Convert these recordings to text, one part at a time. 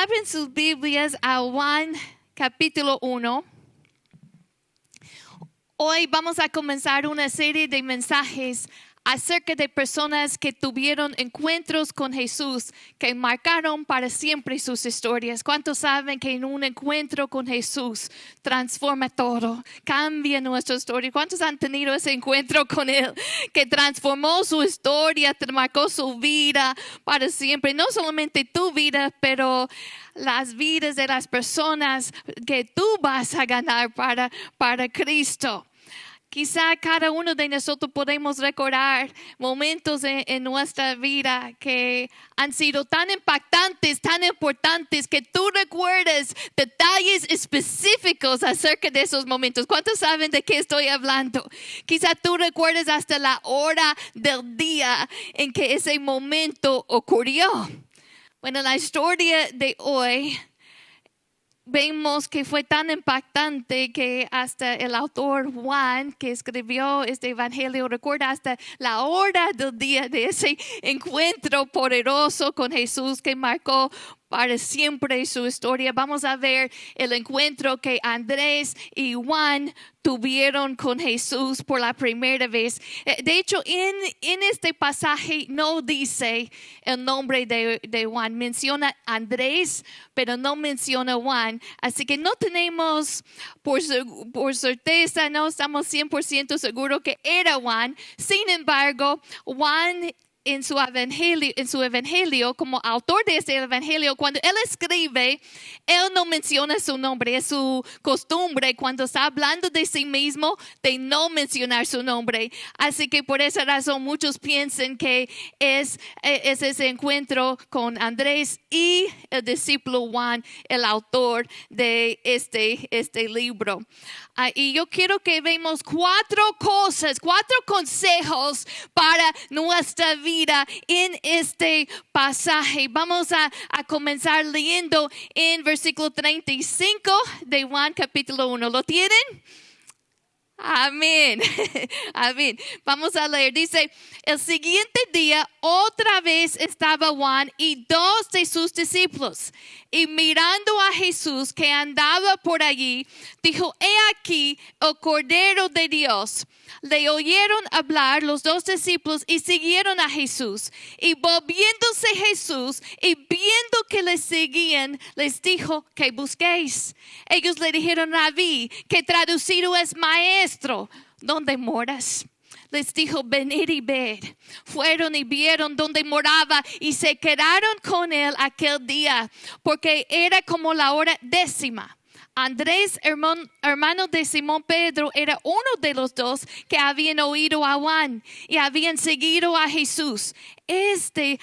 abren sus Biblias a Juan capítulo 1. Hoy vamos a comenzar una serie de mensajes acerca de personas que tuvieron encuentros con Jesús que marcaron para siempre sus historias. ¿Cuántos saben que en un encuentro con Jesús transforma todo, cambia nuestra historia? ¿Cuántos han tenido ese encuentro con Él que transformó su historia, marcó su vida para siempre? No solamente tu vida, pero las vidas de las personas que tú vas a ganar para Cristo. Quizá cada uno de nosotros podemos recordar momentos en nuestra vida que han sido tan impactantes, tan importantes, que tú recuerdes detalles específicos acerca de esos momentos. ¿Cuántos saben de qué estoy hablando? Quizá tú recuerdes hasta la hora del día en que ese momento ocurrió. Bueno, la historia de hoy vemos que fue tan impactante que hasta el autor Juan, que escribió este evangelio, recuerda hasta la hora del día de ese encuentro poderoso con Jesús que marcó para siempre su historia. Vamos a ver el encuentro que Andrés y Juan tuvieron con Jesús por la primera vez. De hecho, en este pasaje no dice el nombre de Juan. Menciona Andrés, pero no menciona Juan. Así que no tenemos por certeza, no estamos 100% seguros que era Juan. Sin embargo, Juan en su evangelio, como autor de este evangelio, cuando él escribe, él no menciona su nombre. Es su costumbre cuando está hablando de sí mismo de no mencionar su nombre. Así que por esa razón muchos piensan que es ese encuentro con Andrés y el discípulo Juan, el autor de este libro. Y yo quiero que veamos 4 consejos para nuestra vida en este pasaje. Vamos a comenzar leyendo en versículo 35 de Juan capítulo 1. ¿Lo tienen? Amén. Amén. Vamos a leer. Dice, el siguiente día otra vez estaba Juan y 2 de sus discípulos. Y mirando a Jesús que andaba por allí, dijo, he aquí el Cordero de Dios. Le oyeron hablar los 2 discípulos y siguieron a Jesús. Y volviéndose Jesús y viendo que les seguían, les dijo, ¿qué busquéis? Ellos le dijeron, Rabí, que traducido es maestro, ¿dónde moras? Les dijo, venid y ved. Fueron y vieron donde moraba y se quedaron con él aquel día, porque era como la hora 10. Andrés, hermano de Simón Pedro, era uno de los 2 que habían oído a Juan y habían seguido a Jesús.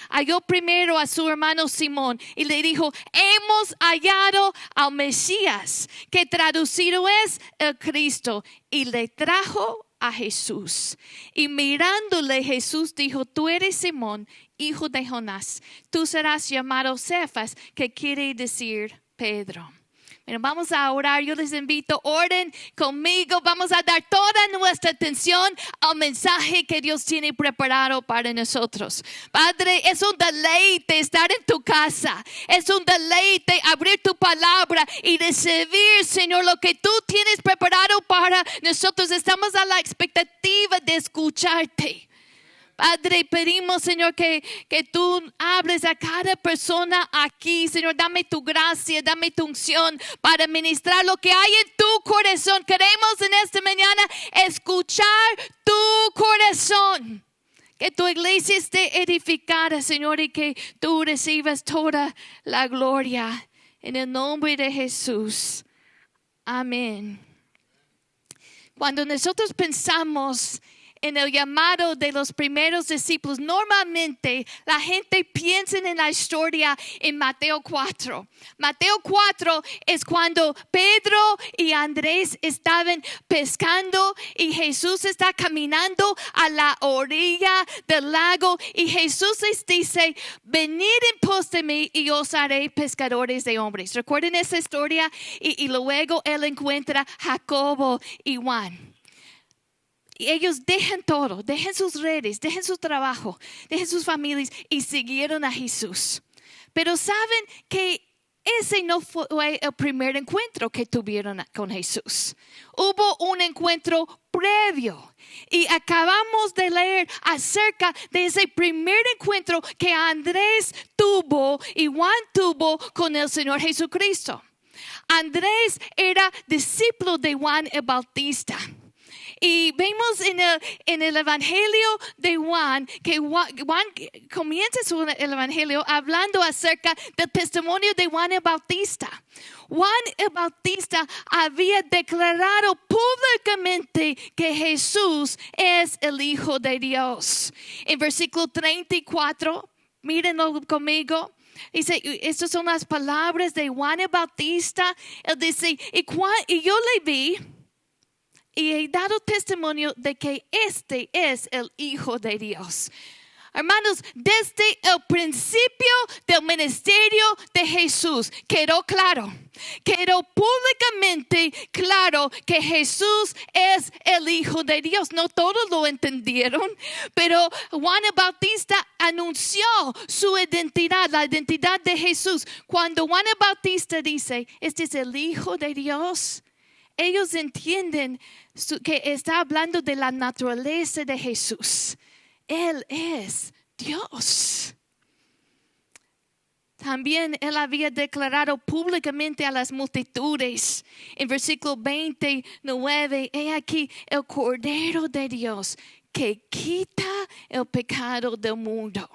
Halló primero a su hermano Simón y le dijo, hemos hallado al Mesías, que traducido es el Cristo, y le trajo a Jesús. Y mirándole Jesús dijo, tú eres Simón, hijo de Jonás, tú serás llamado Cefas, que quiere decir Pedro. Bueno, vamos a orar. Yo les invito, oren conmigo. Vamos a dar toda nuestra atención al mensaje que Dios tiene preparado para nosotros. Padre, es un deleite estar en tu casa. Es un deleite abrir tu palabra y recibir, Señor, lo que tú tienes preparado para nosotros. Estamos a la expectativa de escucharte. Padre, pedimos, Señor, que tú hables a cada persona aquí. Señor, dame tu gracia, dame tu unción para ministrar lo que hay en tu corazón. Queremos en esta mañana escuchar tu corazón. Que tu iglesia esté edificada, Señor, y que tú recibas toda la gloria. En el nombre de Jesús. Amén. Cuando nosotros pensamos en el llamado de los primeros discípulos, normalmente la gente piensa en la historia en Mateo 4. Mateo 4 es cuando Pedro y Andrés estaban pescando y Jesús está caminando a la orilla del lago y Jesús les dice, venid en pos de mí y os haré pescadores de hombres. ¿Recuerden esa historia? Y luego él encuentra a Jacobo y Juan. Y ellos dejan todo, dejan sus redes, dejan su trabajo, dejan sus familias y siguieron a Jesús. Pero saben que ese no fue el primer encuentro que tuvieron con Jesús. Hubo un encuentro previo. Y acabamos de leer acerca de ese primer encuentro que Andrés tuvo y Juan tuvo con el Señor Jesucristo. Andrés era discípulo de Juan el Bautista. Y vemos en el Evangelio de Juan que Juan comienza el Evangelio hablando acerca del testimonio de Juan el Bautista. Juan el Bautista había declarado públicamente que Jesús es el Hijo de Dios. En versículo 34, mírenlo conmigo. Dice, estas son las palabras de Juan el Bautista. Él dice, y yo le vi y he dado testimonio de que este es el Hijo de Dios. Hermanos, desde el principio del ministerio de Jesús quedó públicamente claro que Jesús es el Hijo de Dios. No todos lo entendieron, pero Juan el Bautista anunció su identidad, la identidad de Jesús. Cuando Juan el Bautista dice, este es el Hijo de Dios, ellos entienden que está hablando de la naturaleza de Jesús. Él es Dios. También él había declarado públicamente a las multitudes. En versículo 29, he aquí el Cordero de Dios que quita el pecado del mundo.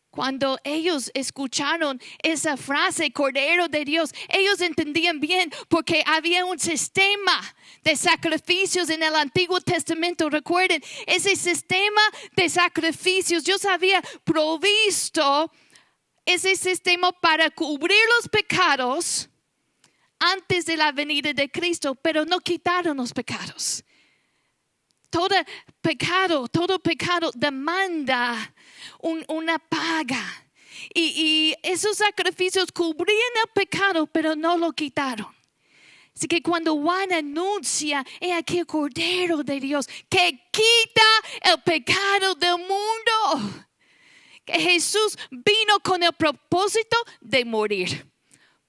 Cuando ellos escucharon esa frase, Cordero de Dios, ellos entendían bien porque había un sistema de sacrificios en el Antiguo Testamento. Recuerden, ese sistema de sacrificios, Dios había provisto ese sistema para cubrir los pecados antes de la venida de Cristo, pero no quitaron los pecados. Todo pecado demanda una paga. Y esos sacrificios cubrían el pecado, pero no lo quitaron. Así que cuando Juan anuncia, he aquí el Cordero de Dios que quita el pecado del mundo. Que Jesús vino con el propósito de morir.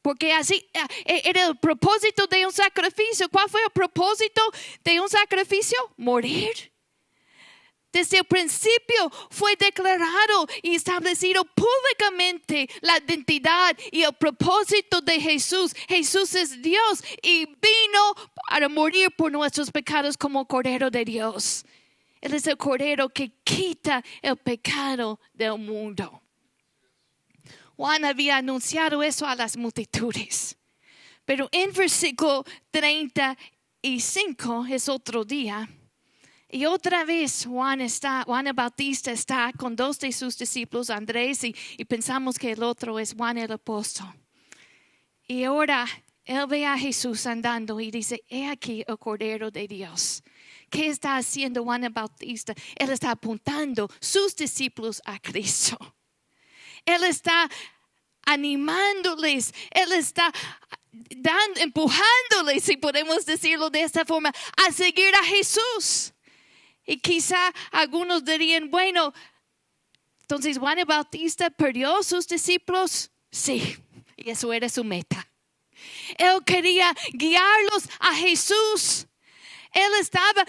Porque así era el propósito de un sacrificio. ¿Cuál fue el propósito de un sacrificio? Morir. Desde el principio fue declarado y establecido públicamente la identidad y el propósito de Jesús. Jesús es Dios y vino para morir por nuestros pecados como Cordero de Dios. Él es el Cordero que quita el pecado del mundo. Juan había anunciado eso a las multitudes. Pero en versículo 35 es otro día. Y otra vez Juan el Bautista está con dos de sus discípulos, Andrés, y pensamos que el otro es Juan el apóstol. Y ahora él ve a Jesús andando y dice, he aquí el Cordero de Dios. ¿Qué está haciendo Juan el Bautista? Él está apuntando sus discípulos a Cristo. Él está animándoles, Él está empujándoles, si podemos decirlo de esta forma, a seguir a Jesús. Y quizá algunos dirían, bueno, entonces Juan el Bautista perdió sus discípulos. Sí, y eso era su meta. Él quería guiarlos a Jesús. Él estaba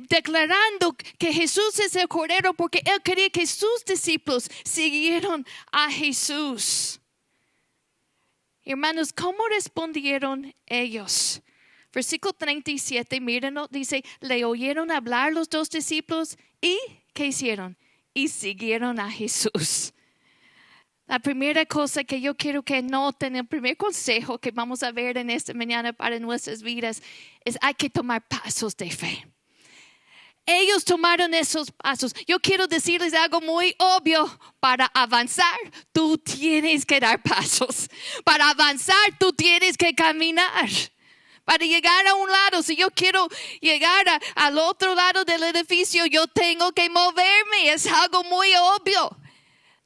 declarando que Jesús es el Cordero porque él quería que sus discípulos siguieran a Jesús. Hermanos, ¿cómo respondieron ellos? Versículo 37, mírenlo, dice, le oyeron hablar los dos discípulos y ¿qué hicieron? Y siguieron a Jesús. La primera cosa que yo quiero que noten, el primer consejo que vamos a ver en esta mañana para nuestras vidas es hay que tomar pasos de fe. Ellos tomaron esos pasos. Yo quiero decirles algo muy obvio. Para avanzar, tú tienes que dar pasos. Para avanzar, tú tienes que caminar. Para llegar a un lado, si yo quiero llegar al otro lado del edificio, yo tengo que moverme. Es algo muy obvio.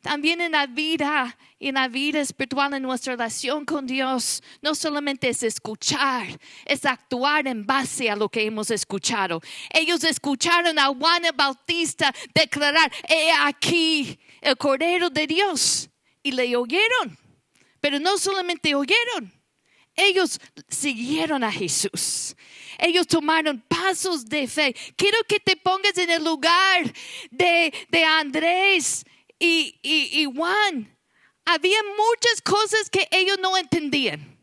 También en la vida espiritual, en nuestra relación con Dios, no solamente es escuchar, es actuar en base a lo que hemos escuchado. Ellos escucharon a Juan el Bautista declarar, he aquí el Cordero de Dios, y le oyeron. Pero no solamente oyeron, ellos siguieron a Jesús. Ellos tomaron pasos de fe. Quiero que te pongas en el lugar de Andrés y Juan. Había muchas cosas que ellos no entendían.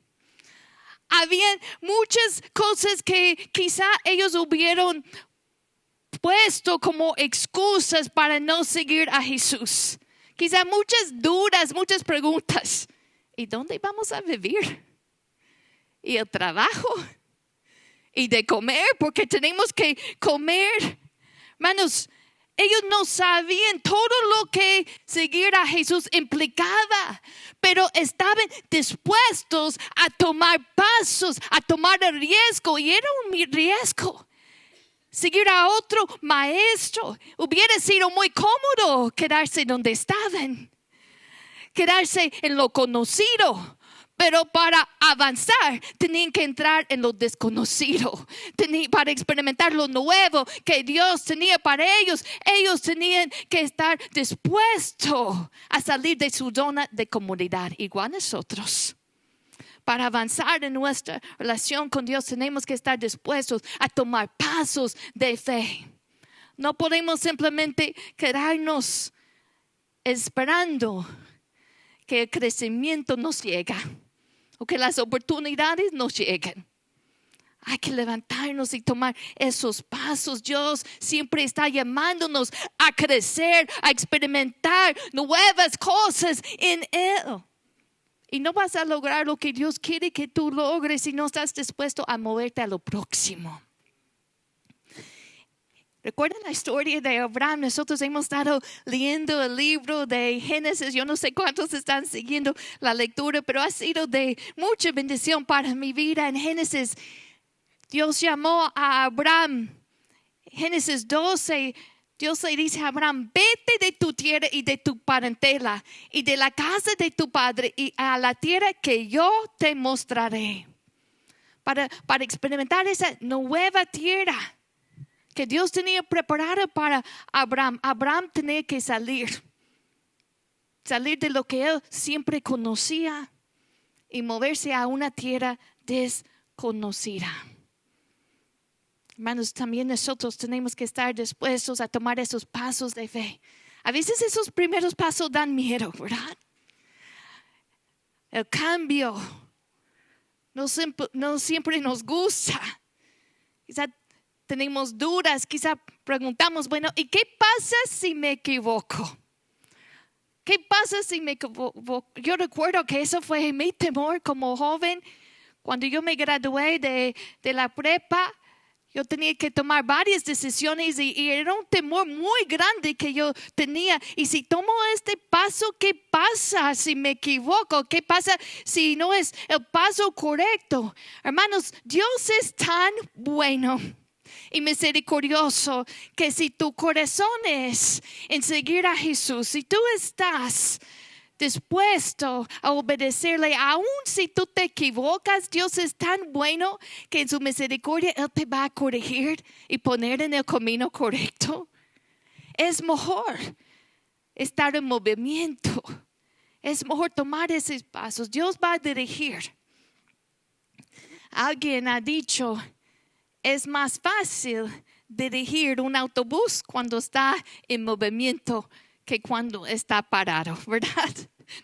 Había muchas cosas que quizá ellos hubieron puesto como excusas para no seguir a Jesús. Quizá muchas dudas, muchas preguntas. ¿Y dónde vamos a vivir? ¿Y el trabajo? ¿Y de comer? Porque tenemos que comer. Hermanos, ellos no sabían todo lo que seguir a Jesús implicaba, pero estaban dispuestos a tomar pasos, a tomar el riesgo, y era un riesgo. Seguir a otro maestro hubiera sido muy cómodo quedarse donde estaban, quedarse en lo conocido. Pero para avanzar tenían que entrar en lo desconocido. Para experimentar lo nuevo que Dios tenía para ellos, ellos tenían que estar dispuestos a salir de su zona de comodidad, igual nosotros. Para avanzar en nuestra relación con Dios tenemos que estar dispuestos a tomar pasos de fe. No podemos simplemente quedarnos esperando que el crecimiento nos llegue o que las oportunidades nos lleguen. Hay que levantarnos y tomar esos pasos. Dios siempre está llamándonos a crecer, a experimentar nuevas cosas en Él. Y no vas a lograr lo que Dios quiere que tú logres si no estás dispuesto a moverte a lo próximo. ¿Recuerdan la historia de Abraham? Nosotros hemos estado leyendo el libro de Génesis. Yo no sé cuántos están siguiendo la lectura, pero ha sido de mucha bendición para mi vida. En Génesis, Dios llamó a Abraham. Génesis 12, Dios le dice a Abraham: vete de tu tierra y de tu parentela y de la casa de tu padre y a la tierra que yo te mostraré. Para experimentar esa nueva tierra que Dios tenía preparado para Abraham. Abraham tenía que salir de lo que él siempre conocía y moverse a una tierra desconocida. Hermanos, también nosotros tenemos que estar dispuestos a tomar esos pasos de fe. A veces esos primeros pasos dan miedo, ¿verdad? El cambio no siempre nos gusta. Quizá tenemos dudas, quizá preguntamos, bueno, ¿y qué pasa si me equivoco? ¿Qué pasa si me equivoco? Yo recuerdo que eso fue mi temor como joven. Cuando yo me gradué de la prepa, yo tenía que tomar varias decisiones y era un temor muy grande que yo tenía. Y si tomo este paso, ¿qué pasa si me equivoco? ¿Qué pasa si no es el paso correcto? Hermanos, Dios es tan bueno y misericordioso que si tu corazón es en seguir a Jesús, si tú estás dispuesto a obedecerle, aun si tú te equivocas, Dios es tan bueno que en su misericordia Él te va a corregir y poner en el camino correcto. Es mejor estar en movimiento. Es mejor tomar esos pasos. Dios va a dirigir. Alguien ha dicho: es más fácil dirigir un autobús cuando está en movimiento que cuando está parado, ¿verdad?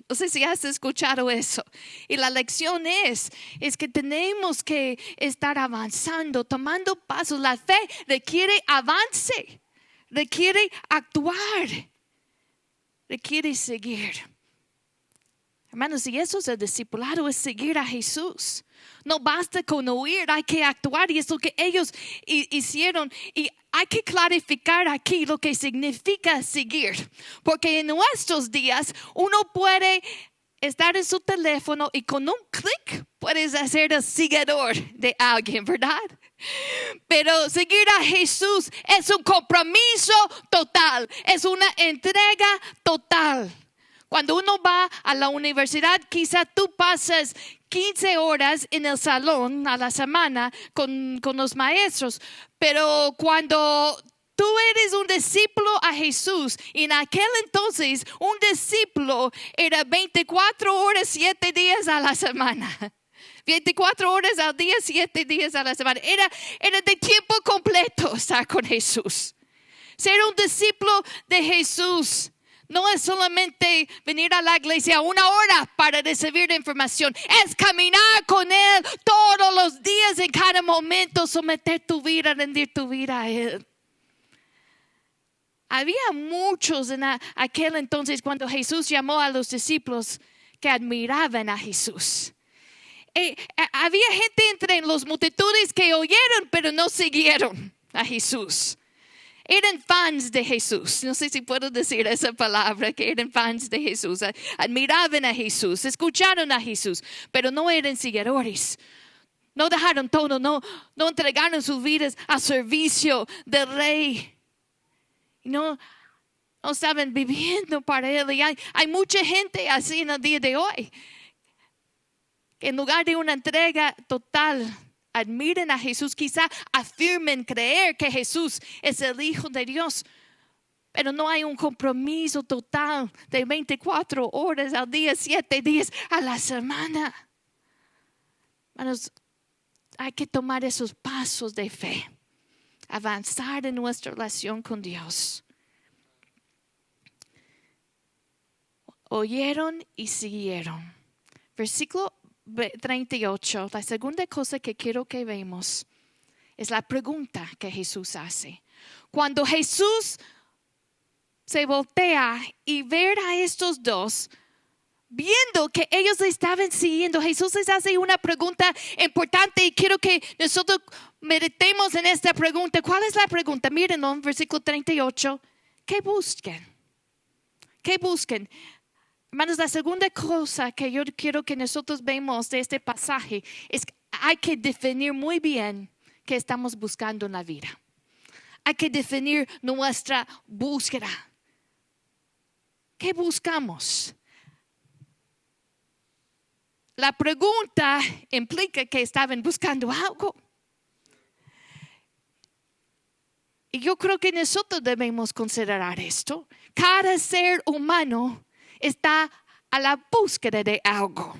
No sé si has escuchado eso. Y la lección es que tenemos que estar avanzando, tomando pasos. La fe requiere avance, requiere actuar, requiere seguir. Hermanos, y eso es el discipulado, es seguir a Jesús. No basta con oír, hay que actuar, y es lo que ellos hicieron. Y hay que clarificar aquí lo que significa seguir, porque en nuestros días uno puede estar en su teléfono y con un clic puedes hacer el seguidor de alguien, ¿verdad? Pero seguir a Jesús es un compromiso total, es una entrega total. Cuando uno va a la universidad, quizá tú pasas 15 horas en el salón a la semana con los maestros. Pero cuando tú eres un discípulo a Jesús, y en aquel entonces un discípulo era 24 horas, 7 días a la semana. 24 horas al día, 7 días a la semana. Era de tiempo completo estar con Jesús. Ser un discípulo de Jesús no es solamente venir a la iglesia 1 hora para recibir información. Es caminar con Él todos los días, en cada momento, someter tu vida, rendir tu vida a Él. Había muchos en aquel entonces, cuando Jesús llamó a los discípulos, que admiraban a Jesús. Había gente entre los multitudes que oyeron, pero no siguieron a Jesús. Eran fans de Jesús. No sé si puedo decir esa palabra, que eran fans de Jesús. Admiraban a Jesús, escucharon a Jesús, pero no eran seguidores. No dejaron todo, no entregaron sus vidas a servicio del Rey. No estaban viviendo para Él. Y hay mucha gente así en el día de hoy, que en lugar de una entrega total, admiren a Jesús, quizá afirmen creer que Jesús es el Hijo de Dios, pero no hay un compromiso total de 24 horas al día, 7 días a la semana. Hermanos, hay que tomar esos pasos de fe, avanzar en nuestra relación con Dios. Oyeron y siguieron. Versículo 38, la segunda cosa que quiero que veamos es la pregunta que Jesús hace. Cuando Jesús se voltea y ve a estos dos, viendo que ellos le estaban siguiendo, Jesús les hace una pregunta importante, y quiero que nosotros meditemos en esta pregunta. ¿Cuál es la pregunta? Mírenlo en versículo 38. ¿Qué buscan? ¿Qué buscan? Hermanos, la segunda cosa que yo quiero que nosotros veamos de este pasaje es que hay que definir muy bien qué estamos buscando en la vida. Hay que definir nuestra búsqueda. ¿Qué buscamos? La pregunta implica que estaban buscando algo. Y yo creo que nosotros debemos considerar esto. Cada ser humano está a la búsqueda de algo.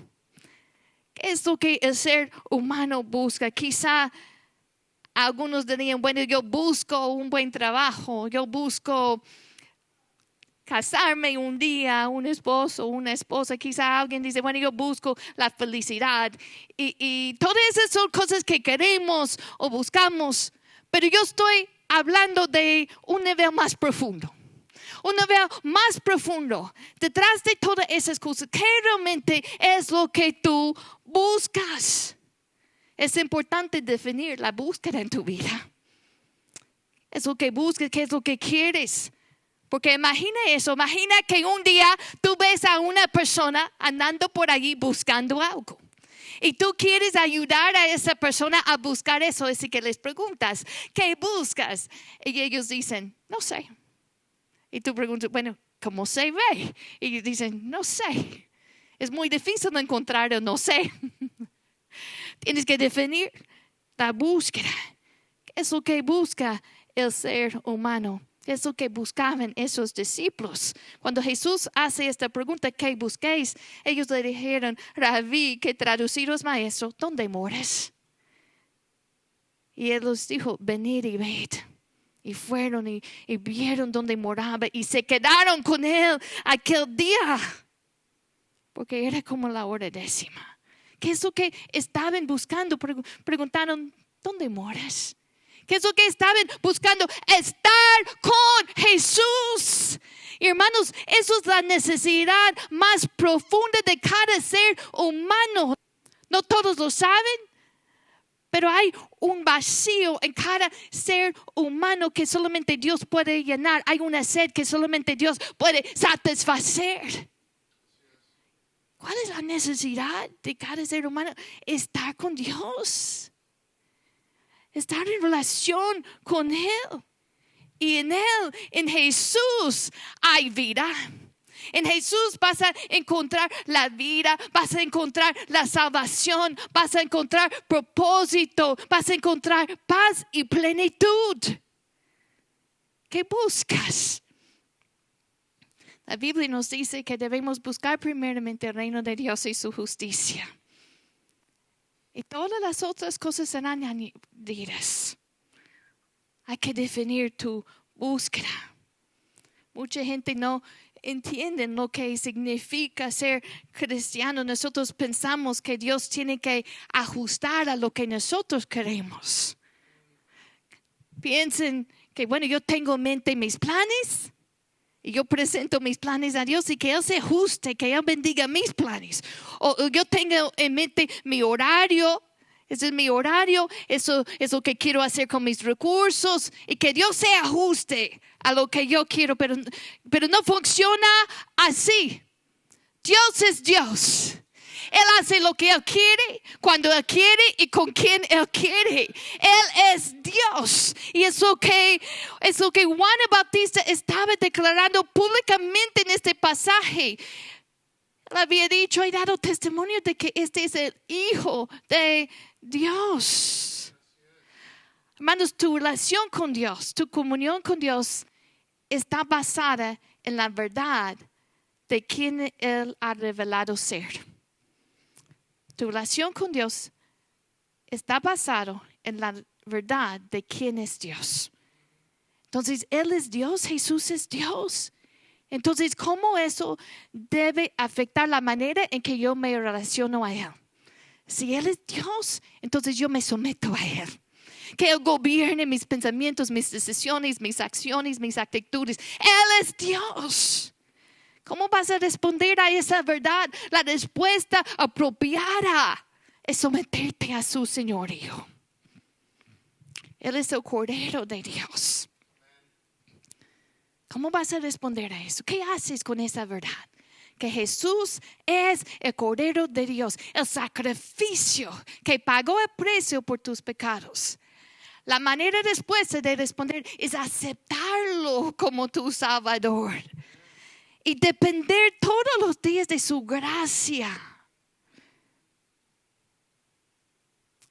¿Qué es lo que el ser humano busca? Quizá algunos dirían, bueno, yo busco un buen trabajo, yo busco casarme un día, un esposo, una esposa. Quizá alguien dice, bueno, yo busco la felicidad. Y todas esas son cosas que queremos o buscamos. Pero yo estoy hablando de un nivel más profundo. Un nivel más profundo. Detrás de todas esas cosas, ¿qué realmente es lo que tú buscas? Es importante definir la búsqueda en tu vida. Es lo que buscas, qué es lo que quieres. Porque imagina eso, imagina que un día tú ves a una persona andando por allí buscando algo. Y tú quieres ayudar a esa persona a buscar eso. Así que les preguntas, ¿qué buscas? Y ellos dicen, no sé. Y tú preguntas, bueno, ¿cómo se ve? Y ellos dicen, no sé. Es muy difícil encontrar, no sé. Tienes que definir la búsqueda. ¿Qué es lo que busca el ser humano? ¿Qué es lo que buscaban esos discípulos? Cuando Jesús hace esta pregunta, ¿qué busquéis? Ellos le dijeron, Rabí, que traducido es maestro, ¿dónde moras? Y él les dijo, venid y ved. Y fueron y vieron dónde moraba y se quedaron con él aquel día. Porque era como la hora 10. ¿Qué es lo que estaban buscando? Preguntaron, ¿dónde moras? ¿Qué es lo que estaban buscando? Estar con Jesús. Y hermanos, eso es la necesidad más profunda de cada ser humano. No todos lo saben. Pero hay un vacío en cada ser humano que solamente Dios puede llenar. Hay una sed que solamente Dios puede satisfacer. ¿Cuál es la necesidad de cada ser humano? Estar con Dios. Estar en relación con Él. Y en Él, en Jesús, hay vida. En Jesús vas a encontrar la vida, vas a encontrar la salvación, vas a encontrar propósito, vas a encontrar paz y plenitud. ¿Qué buscas? La Biblia nos dice que debemos buscar primeramente el reino de Dios y su justicia. Y todas las otras cosas serán añadidas. Hay que definir tu búsqueda. Mucha gente no entiende lo que significa ser cristiano. Nosotros pensamos que Dios tiene que ajustar a lo que nosotros queremos. Piensen que, bueno, yo tengo en mente mis planes y yo presento mis planes a Dios y que Él se ajuste, que Él bendiga mis planes. O yo tengo en mente mi horario. Ese es mi horario, eso es lo que quiero hacer con mis recursos y que Dios se ajuste a lo que yo quiero, pero no funciona así. Dios es Dios. Él hace lo que Él quiere, cuando Él quiere y con quien Él quiere. Él es Dios. Y es lo que Juan el Bautista estaba declarando públicamente en este pasaje. Él había dicho y dado testimonio de que este es el Hijo de Dios. Hermanos, tu relación con Dios, tu comunión con Dios está basada en la verdad de quien Él ha revelado ser. Tu relación con Dios está basado en la verdad de quién es Dios. Entonces, Él es Dios, Jesús es Dios. Entonces, ¿cómo eso debe afectar la manera en que yo me relaciono a Él? Si Él es Dios, entonces yo me someto a Él. Que Él gobierne mis pensamientos, mis decisiones, mis acciones, mis actitudes. Él es Dios. ¿Cómo vas a responder a esa verdad? La respuesta apropiada es someterte a su señorío. Él es el Cordero de Dios. ¿Cómo vas a responder a eso? ¿Qué haces con esa verdad? Que Jesús es el Cordero de Dios, el sacrificio que pagó el precio por tus pecados. La manera después de responder es aceptarlo como tu Salvador y depender todos los días de su gracia.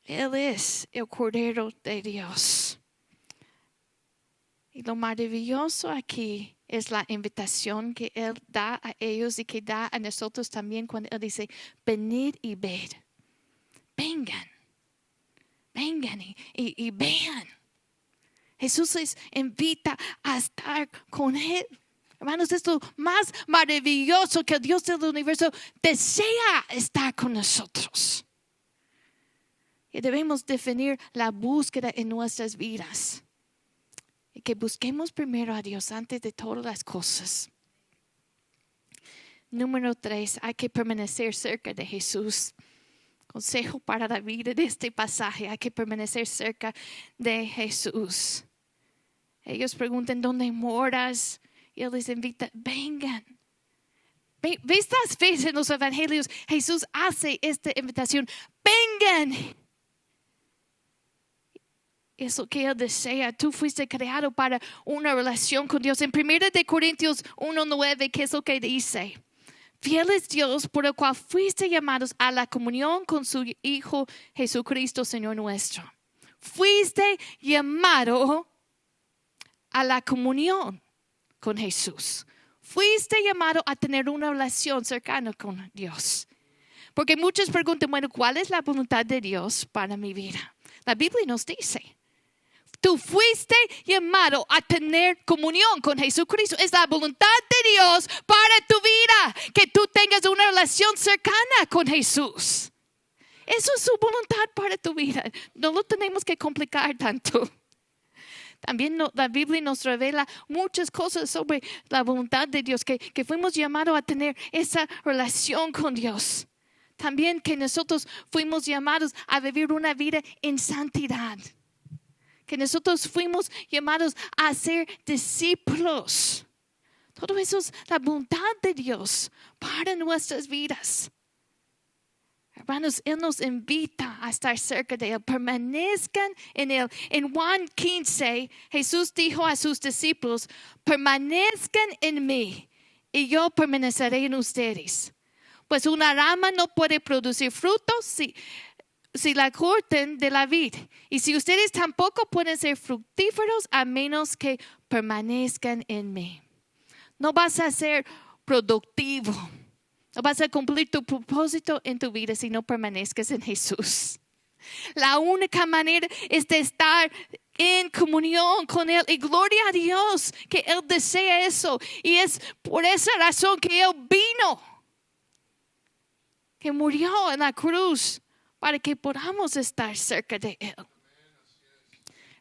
Él es el Cordero de Dios. Y lo maravilloso aquí es la invitación que Él da a ellos y que da a nosotros también cuando Él dice, venid y ved. Vengan y vean. Jesús les invita a estar con Él. Hermanos, esto es lo más maravilloso que el Dios del universo desea estar con nosotros. Y debemos definir la búsqueda en nuestras vidas. Y que busquemos primero a Dios antes de todas las cosas. Número 3, hay que permanecer cerca de Jesús. Consejo para la vida de este pasaje, hay que permanecer cerca de Jesús. Ellos preguntan, ¿dónde moras? Y Él les invita, vengan. ¿Ves las veces en los evangelios? Jesús hace esta invitación, vengan. Es lo que Él desea. Tú fuiste creado para una relación con Dios. En 1 Corintios 1:9, ¿qué es lo que dice? Fiel es Dios por el cual fuiste llamados a la comunión con su Hijo Jesucristo, Señor nuestro. Fuiste llamado a la comunión con Jesús. Fuiste llamado a tener una relación cercana con Dios. Porque muchos preguntan, bueno, ¿cuál es la voluntad de Dios para mi vida? La Biblia nos dice, tú fuiste llamado a tener comunión con Jesucristo. Es la voluntad de Dios para tu vida, que tú tengas una relación cercana con Jesús. Eso es su voluntad para tu vida. No lo tenemos que complicar tanto. También la Biblia nos revela muchas cosas sobre la voluntad de Dios, que fuimos llamados a tener esa relación con Dios. También que nosotros fuimos llamados a vivir una vida en santidad. Que nosotros fuimos llamados a ser discípulos. Todo eso es la voluntad de Dios para nuestras vidas. Hermanos, Él nos invita a estar cerca de Él. Permanezcan en Él. En Juan 15, Jesús dijo a sus discípulos, permanezcan en mí y yo permaneceré en ustedes. Pues una rama no puede producir frutos si la corten de la vid. Y si ustedes tampoco pueden ser fructíferos a menos que permanezcan en mí. No vas a ser productivo. No vas a cumplir tu propósito en tu vida si no permanezcas en Jesús. La única manera es de estar en comunión con Él. Y gloria a Dios que Él desea eso. Y es por esa razón que Él vino. Que murió en la cruz para que podamos estar cerca de Él.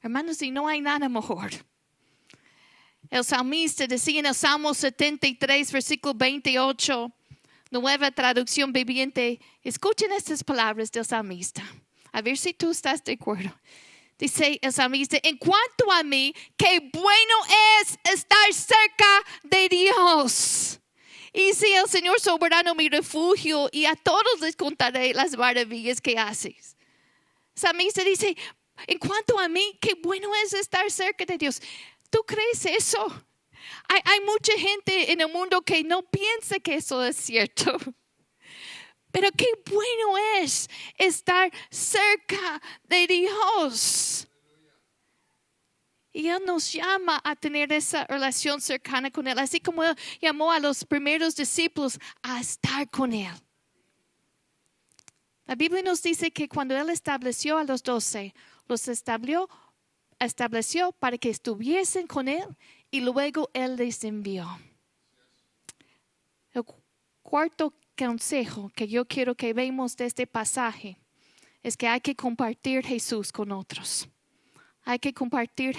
Hermanos, y no hay nada mejor. El salmista decía en el Salmo 73, versículo 28, Nueva Traducción Viviente. Escuchen estas palabras del salmista. A ver si tú estás de acuerdo. Dice el salmista, en cuanto a mí, qué bueno es estar cerca de Dios. Y si el Señor soberano mi refugio, y a todos les contaré las maravillas que haces. El salmista dice, en cuanto a mí, qué bueno es estar cerca de Dios. ¿Tú crees eso? Hay mucha gente en el mundo que no piensa que eso es cierto. Pero qué bueno es estar cerca de Dios. Y Él nos llama a tener esa relación cercana con Él. Así como Él llamó a los primeros discípulos a estar con Él. La Biblia nos dice que cuando Él estableció a los 12, los estableció para que estuviesen con Él y luego Él les envió. El cuarto consejo que yo quiero que veamos de este pasaje es que hay que compartir Jesús con otros. Hay que compartir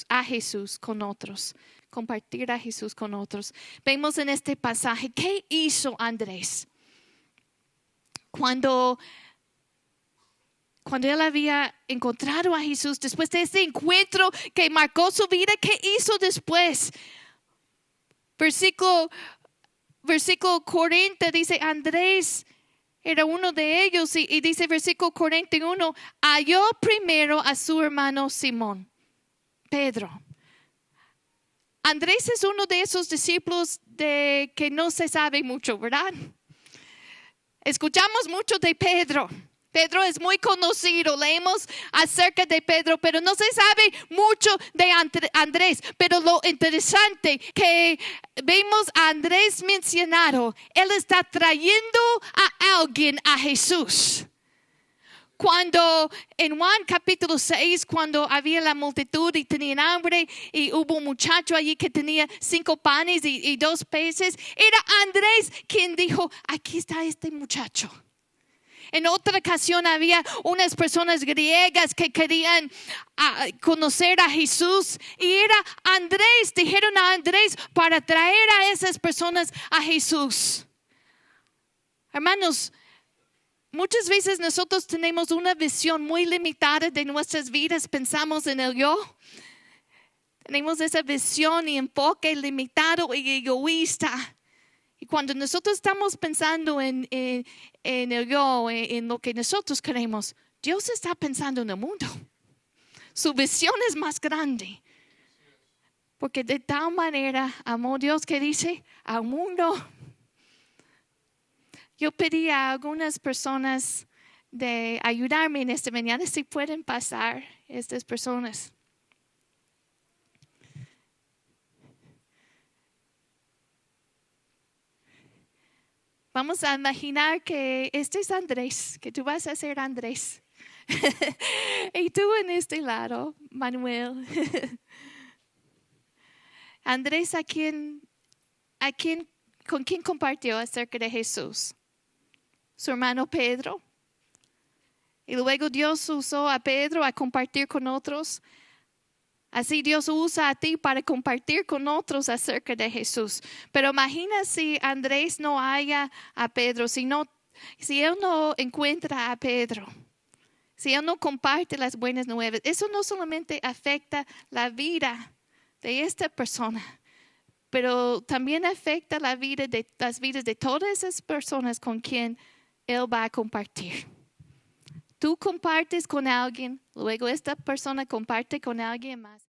a Jesús con otros. Compartir a Jesús con otros. Vemos en este pasaje, ¿qué hizo Andrés? Cuando él había encontrado a Jesús, después de ese encuentro que marcó su vida, ¿qué hizo después? Versículo 40 dice, Andrés era uno de ellos y dice versículo 41, halló primero a su hermano Simón, Pedro. Andrés es uno de esos discípulos de que no se sabe mucho, ¿verdad? Escuchamos mucho de Pedro. Pedro es muy conocido, leemos acerca de Pedro, pero no se sabe mucho de Andrés. Pero lo interesante que vemos a Andrés mencionado, él está trayendo a alguien a Jesús. Cuando en Juan capítulo 6, cuando había la multitud y tenían hambre y hubo un muchacho allí que tenía 5 panes y 2 peces, era Andrés quien dijo, aquí está este muchacho. En otra ocasión había unas personas griegas que querían conocer a Jesús y era Andrés, dijeron a Andrés para traer a esas personas a Jesús. Hermanos, muchas veces nosotros tenemos una visión muy limitada de nuestras vidas, pensamos en el yo. Tenemos esa visión y enfoque limitado y egoísta. Y cuando nosotros estamos pensando en el yo, en lo que nosotros queremos, Dios está pensando en el mundo. Su visión es más grande. Porque de tal manera amó Dios que dice al mundo. Yo pedí a algunas personas de ayudarme en esta mañana, si pueden pasar estas personas. Vamos a imaginar que este es Andrés, que tú vas a ser Andrés. Y tú en este lado, Manuel. Andrés, ¿con quién compartió acerca de Jesús? Su hermano Pedro. Y luego Dios usó a Pedro a compartir con otros. Así Dios usa a ti para compartir con otros acerca de Jesús. Pero imagina si Andrés no haya a Pedro, si él no encuentra a Pedro, si él no comparte las buenas nuevas. Eso no solamente afecta la vida de esta persona, pero también afecta las vidas de todas esas personas con quien él va a compartir. Tú compartes con alguien, luego esta persona comparte con alguien más.